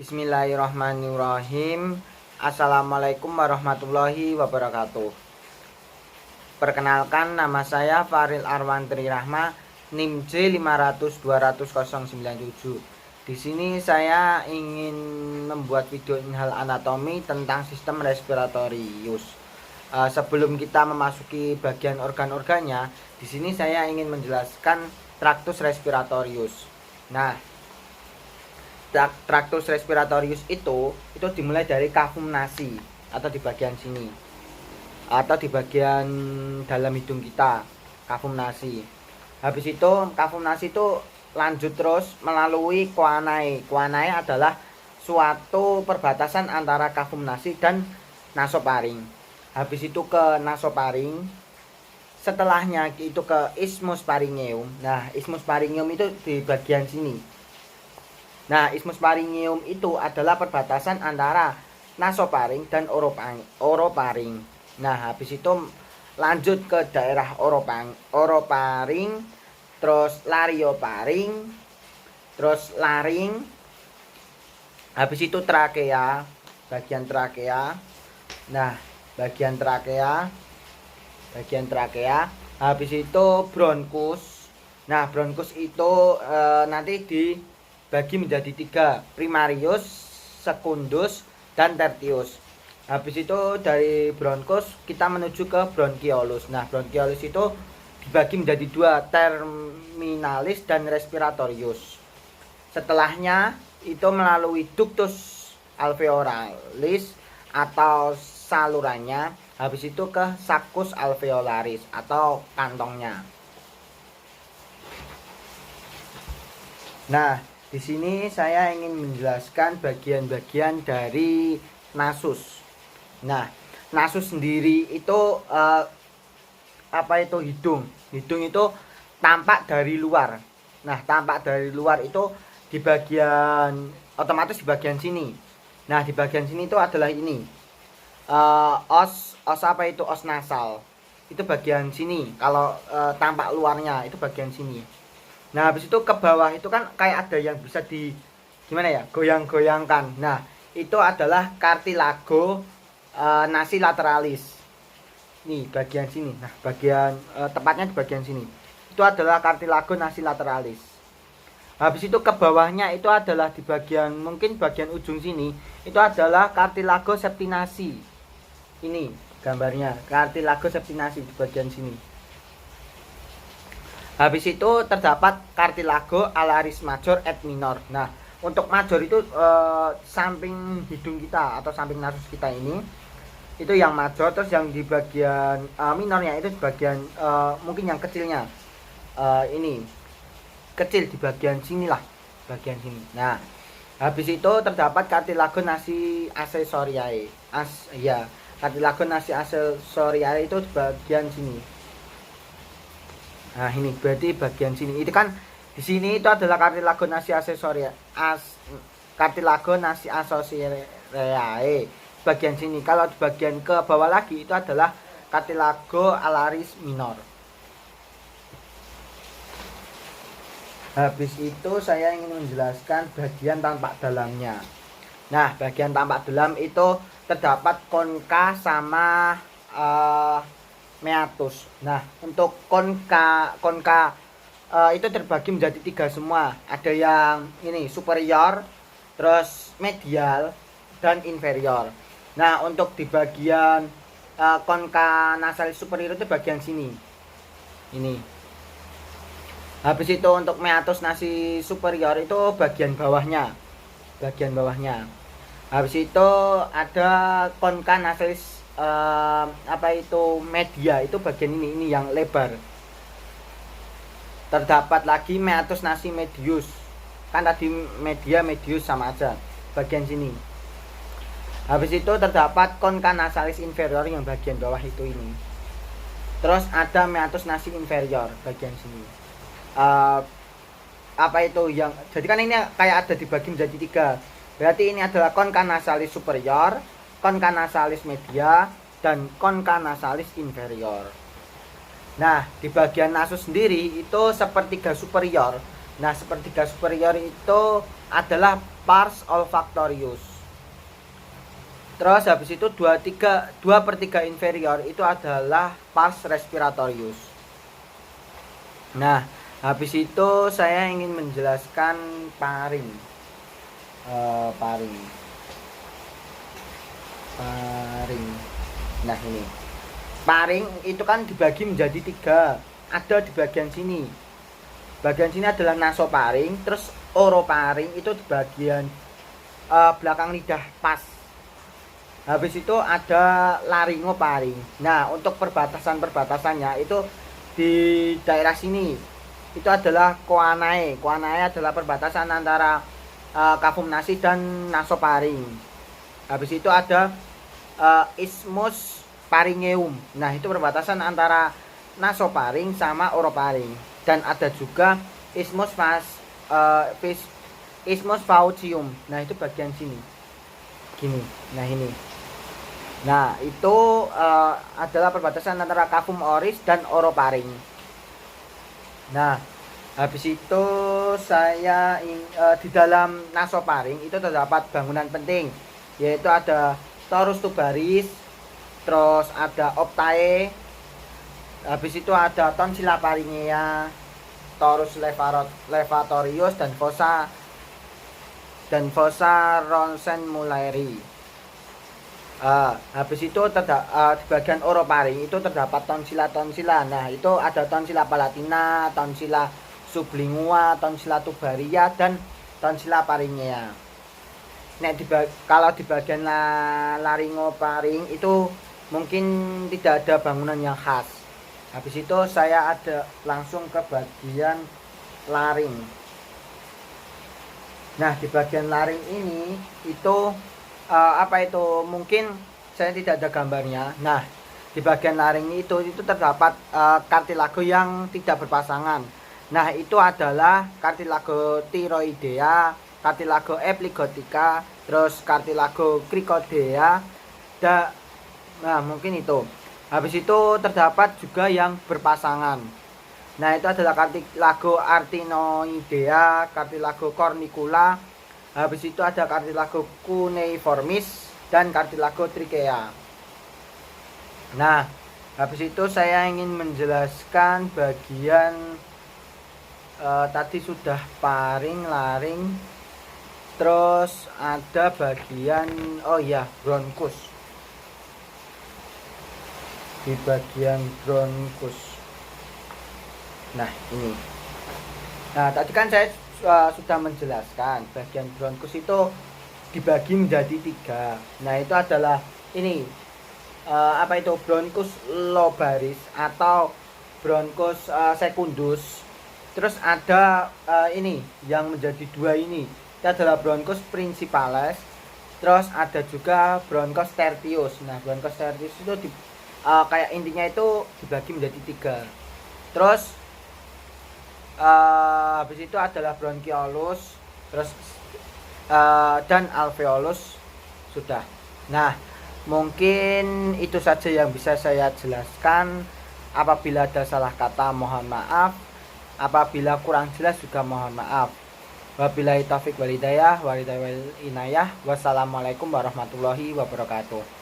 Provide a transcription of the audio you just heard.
Bismillahirrahmanirrahim. Assalamualaikum warahmatullahi wabarakatuh. Perkenalkan, nama saya Faril Arwantri Rahma, NIM J5002097. Di sini saya ingin membuat video inhal anatomi tentang sistem respiratorius. Sebelum kita memasuki bagian organ-organnya, di sini saya ingin menjelaskan traktus respiratorius. Nah, traktus respiratorius itu dimulai dari kafum nasi atau di bagian sini atau di bagian dalam hidung kita, kafum nasi. Habis itu kafum nasi itu lanjut terus melalui choanae. Choanae adalah suatu perbatasan antara kafum nasi dan nasofaring. Habis itu ke nasofaring. Setelahnya itu ke isthmus pharyngeum. Nah, isthmus pharyngeum itu di bagian sini. Nah, isthmus pharyngeum itu adalah perbatasan antara nasofaring dan orofaring. Nah, habis itu lanjut ke daerah orofaring, terus lariofaring, terus laring. Habis itu trakea, bagian trakea. Nah, bagian trakea. Habis itu bronkus. Nah, bronkus itu nanti dibagi menjadi 3, primarius, secundus, dan tertius. Habis itu dari bronkus kita menuju ke bronchiolus. Nah, bronchiolus itu dibagi menjadi 2, terminalis dan respiratorius. Setelahnya itu melalui ductus alveolaris atau salurannya. Habis itu ke saccus alveolaris atau kantongnya. Nah, di sini saya ingin menjelaskan bagian-bagian dari nasus. Nah, nasus sendiri itu hidung. Hidung itu tampak dari luar. Nah, tampak dari luar itu di bagian otomatis di bagian sini. Nah, di bagian sini itu adalah ini. Os nasal. Itu bagian sini. Kalau tampak luarnya itu bagian sini. Nah, habis itu ke bawah itu kan kayak ada yang bisa goyang-goyangkan. Nah, itu adalah cartilago nasi lateralis. Nih, bagian sini. Nah, bagian tepatnya di bagian sini. Itu adalah cartilago nasi lateralis. Habis itu ke bawahnya itu adalah di bagian ujung sini. Itu adalah cartilago septinasi. Ini gambarnya, cartilago septinasi di bagian sini. Habis itu terdapat cartilago alaris major et minor. Nah, untuk major itu samping hidung kita atau samping nasus kita ini, itu yang major. Terus yang di bagian minornya itu di bagian mungkin yang kecilnya ini kecil di bagian sinilah, bagian sini. Nah, habis itu terdapat cartilago nasi accessoriae. Cartilago nasi accessoriae itu di bagian sini. Nah, ini berarti bagian sini. Itu kan di sini itu adalah cartilago nasi accessoriae. Cartilago nasi accessoriae bagian sini. Kalau di bagian ke bawah lagi itu adalah cartilago alaris minor. Habis itu saya ingin menjelaskan bagian tampak dalamnya. Nah, bagian tampak dalam itu terdapat konka sama meatus. Nah, untuk konka itu terbagi menjadi 3 semua. Ada yang ini superior, terus medial, dan inferior. Nah, untuk di bagian konka nasalis superior itu bagian sini. Ini. Habis itu untuk meatus nasi superior itu bagian bawahnya. Habis itu ada konka nasalis media, itu bagian ini yang lebar. Terdapat lagi meatus nasi medius. Kan tadi medius sama aja, bagian sini. Habis itu terdapat konka nasalis inferior yang bagian bawah itu ini. Terus ada meatus nasi inferior bagian sini. Jadi kan ini kayak ada dibagi menjadi 3. Berarti ini adalah konka nasalis superior, konka nasalis media, dan konka nasalis inferior. Nah, di bagian nasus sendiri itu sepertiga superior. Nah, sepertiga superior itu adalah pars olfactorius. Terus habis itu 2/3 inferior itu adalah pars respiratorius. Nah, habis itu saya ingin menjelaskan paring. Paring. Nah, ini. Paring itu kan dibagi menjadi 3. Ada di bagian sini. Bagian sini adalah nasoparing, terus oroparing itu di bagian belakang lidah pas. Habis itu ada laringoparing. Nah, untuk perbatasannya itu di daerah sini itu adalah choanae. Choanae adalah perbatasan antara kafum nasi dan nasoparing. Habis itu ada isthmus pharyngeum. Nah, itu perbatasan antara nasoparing sama oroparing. Dan ada juga isthmus phaeocium. Nah, itu bagian sini. Gini. Nah, ini. Nah, itu adalah perbatasan antara kafum oris dan oroparing. Nah, habis itu saya di dalam nasoparing itu terdapat bangunan penting, yaitu ada torus tubaris, terus ada optae, habis itu ada tonsilla pharyngea, torus levatorius dan fossa rosenmuleri. Habis itu di bagian oroparing itu terdapat tonsila. Nah, itu ada tonsila palatina, tonsila sublingua, tonsila tubaria, dan tonsila pharyngea. Nah, kalau di bagian laringoparing itu mungkin tidak ada bangunan yang khas. Habis itu saya ada langsung ke bagian laring. Nah, di bagian laring ini itu mungkin saya tidak ada gambarnya. Nah, di bagian laring itu terdapat kartilago yang tidak berpasangan. Nah, itu adalah kartilago thyroidea, kartilago epiglottica, terus kartilago cricoidea. Nah, mungkin itu. Habis itu terdapat juga yang berpasangan. Nah, itu adalah kartilago artinoidea, kartilago cornicula. Habis itu ada kartilago cuneiformis dan kartilago trichea. Nah, habis itu saya ingin menjelaskan bagian tadi sudah paring, laring, terus ada bagian bronkus. Di bagian bronkus. Nah, ini. Nah, tadi kan saya sudah menjelaskan bagian bronkus itu dibagi menjadi 3. Nah, itu adalah ini bronkus lobaris atau bronkus secundus. Terus ada ini yang menjadi 2 ini. Itu adalah bronkus principales. Terus ada juga bronkus tertius. Nah, bronkus tertius itu kayak intinya itu dibagi menjadi 3. Terus habis itu adalah bronchiolus, terus dan alveolus sudah. Nah, mungkin itu saja yang bisa saya jelaskan. Apabila ada salah kata mohon maaf, apabila kurang jelas juga mohon maaf. Wabillahi taufik wal hidayah, wassalamualaikum warahmatullahi wabarakatuh.